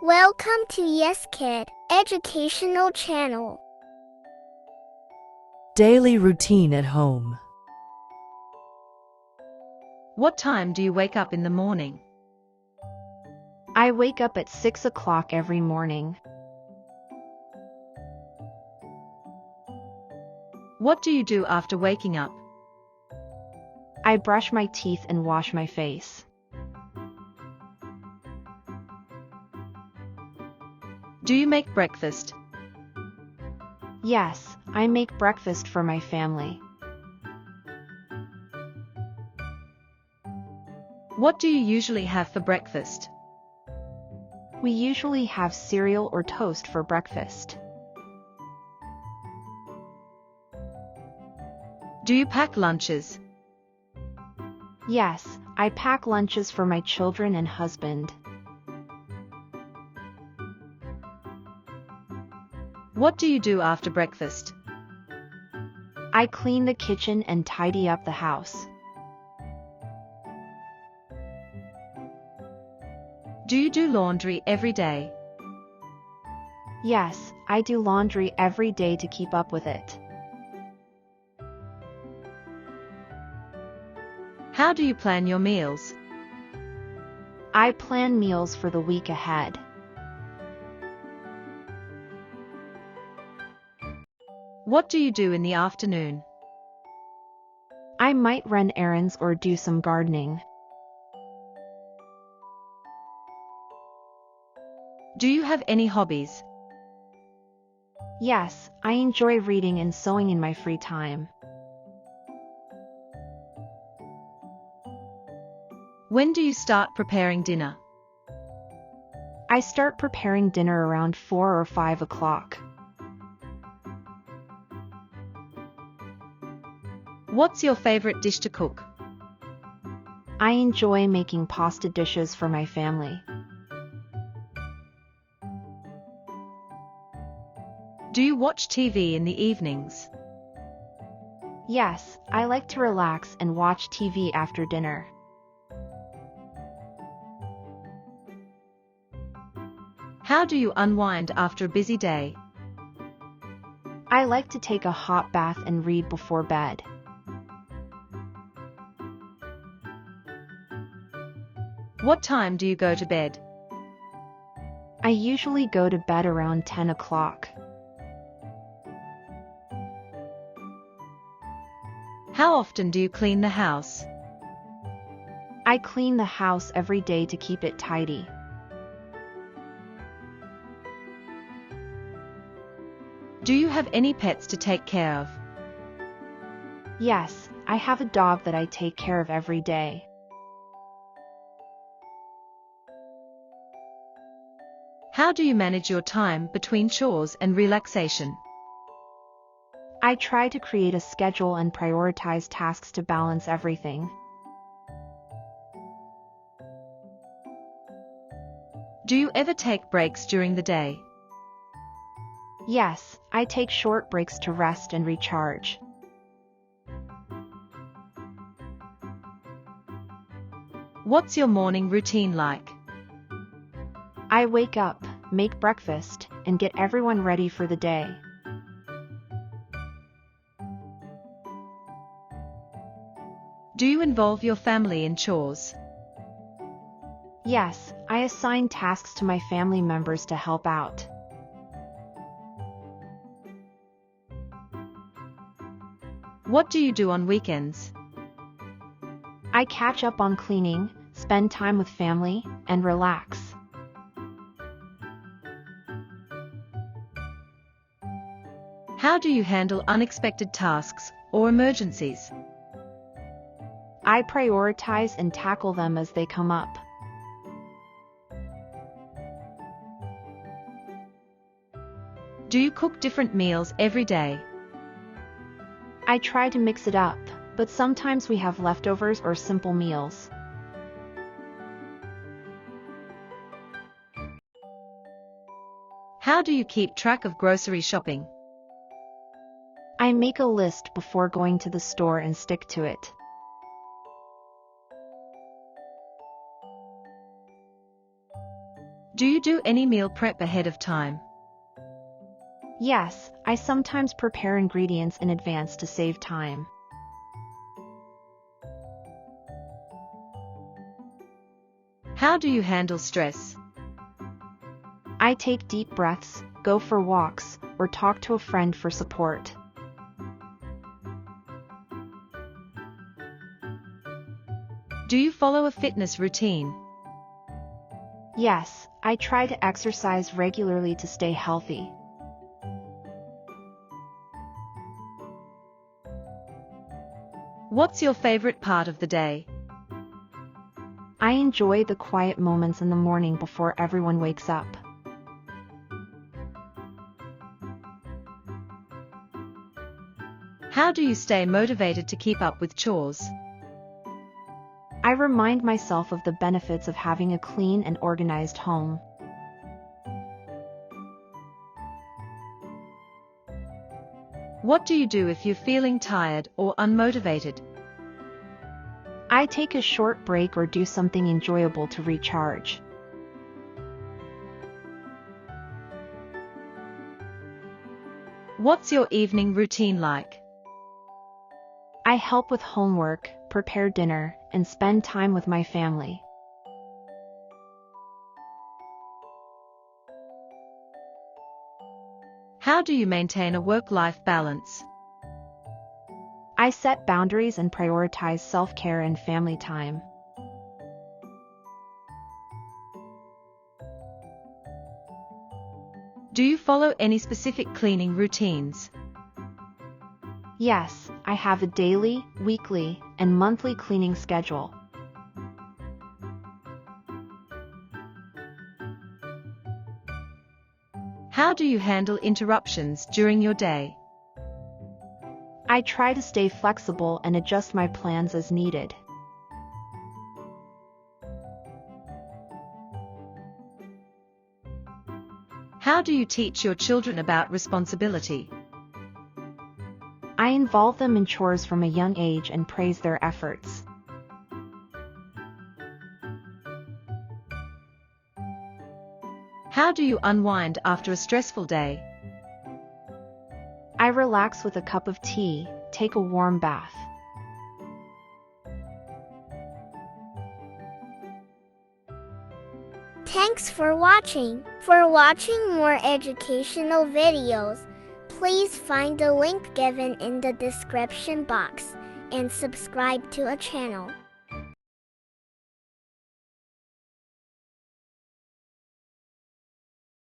Welcome to Yes Kid Educational Channel. Daily routine at home. What time do you wake up in the morning? I wake up at 6 o'clock every morning. What do you do after waking up? I brush my teeth and wash my face. Do you make breakfast? Yes, I make breakfast for my family. What do you usually have for breakfast? We usually have cereal or toast for breakfast. Do you pack lunches? Yes, I pack lunches for my children and husband. What do you do after breakfast? I clean the kitchen and tidy up the house. Do you do laundry every day? Yes, I do laundry every day to keep up with it. How do you plan your meals? I plan meals for the week ahead. What do you do in the afternoon? I might run errands or do some gardening. Do you have any hobbies? Yes, I enjoy reading and sewing in my free time. When do you start preparing dinner? I start preparing dinner around 4 or 5 o'clock. What's your favorite dish to cook? I enjoy making pasta dishes for my family. Do you watch TV in the evenings? Yes, I like to relax and watch TV after dinner. How do you unwind after a busy day? I like to take a hot bath and read before bed. What time do you go to bed? I usually go to bed around 10 o'clock. How often do you clean the house? I clean the house every day to keep it tidy. Do you have any pets to take care of? Yes, I have a dog that I take care of every day. How do you manage your time between chores and relaxation? I try to create a schedule and prioritize tasks to balance everything. Do you ever take breaks during the day? Yes, I take short breaks to rest and recharge. What's your morning routine like? I wake up, make breakfast, and get everyone ready for the day. Do you involve your family in chores? Yes, I assign tasks to my family members to help out. What do you do on weekends? I catch up on cleaning, spend time with family, and relax. How do you handle unexpected tasks or emergencies? I prioritize and tackle them as they come up. Do you cook different meals every day? I try to mix it up, but sometimes we have leftovers or simple meals. How do you keep track of grocery shopping? I make a list before going to the store and stick to it. Do you do any meal prep ahead of time? Yes, I sometimes prepare ingredients in advance to save time. How do you handle stress? I take deep breaths, go for walks, or talk to a friend for support. Do you follow a fitness routine? Yes, I try to exercise regularly to stay healthy. What's your favorite part of the day? I enjoy the quiet moments in the morning before everyone wakes up. How do you stay motivated to keep up with chores? I remind myself of the benefits of having a clean and organized home. What do you do if you're feeling tired or unmotivated? I take a short break or do something enjoyable to recharge. What's your evening routine like? I help with homework, prepare dinner, and spend time with my family. How do you maintain a work-life balance? I set boundaries and prioritize self-care and family time. Do you follow any specific cleaning routines? Yes, I have a daily, weekly, and monthly cleaning schedule. How do you handle interruptions during your day? I try to stay flexible and adjust my plans as needed. How do you teach your children about responsibility? I involve them in chores from a young age and praise their efforts. How do you unwind after a stressful day? I relax with a cup of tea, take a warm bath. Thanks for watching. For watching more educational videos, please find the link given in the description box and subscribe to our channel.